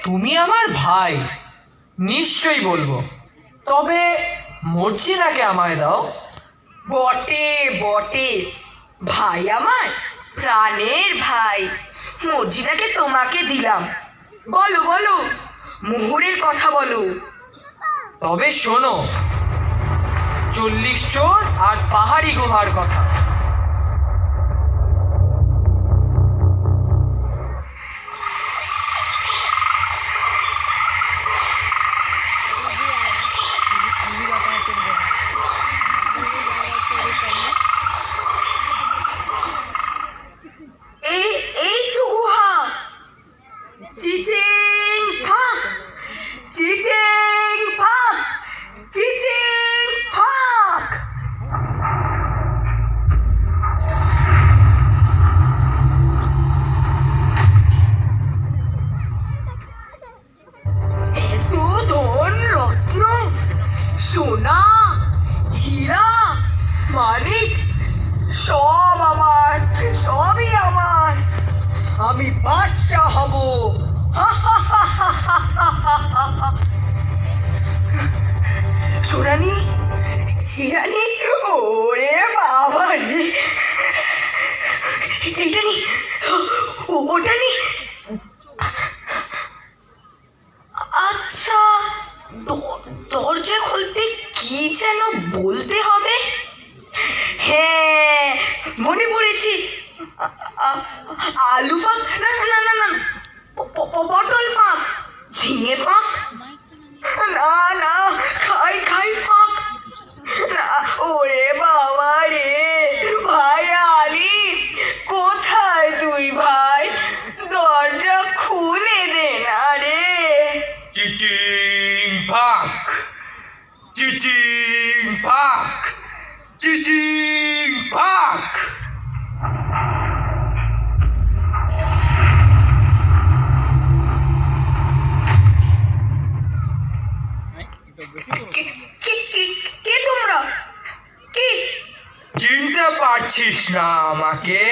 তুমি আমার ভাই, নিশ্চয়ই বলবো, তবে মর্জিনাকে আমায় দাও। বটে বটে, ভাই আমার, প্রাণের ভাই, মর্জিনাকে তোমাকে দিলাম। বলো বলো, মোহরের কথা বলো। তবে শোনো, 40 চোর আর পাহাড়ি গুহার কথা। এই তো গুহা। চিচিং ফাক, চিচিং ফাক, চিচিং ফাক। এত ধন রত্ন, সোনা, হীরা, মানিক, সব আমার, সবই আমার। আমি বাদশাহ হব। সোনানি, হিরানি, ওরে বাবা রে, এটা নি, ওটা নি। আচ্ছা, দরজা খুলতে কি যেন বলতে হবে? হ্যাঁ, মনে পড়েছে। আলু ফাঁক, না না না না, পটল ফাঁক, ঝিঙে ফাঁক, না না, খাই খাই ফাঁক, না। ওরে বাবা রে, ভাই আলি, কোথায় তুই ভাই? দরজা খুলে দে না রে। চিচিং ফাক, চিচিং ফাক, চিচিং ফাক। কে তোমরা? কে? চিনতে পারছিস না আমাকে?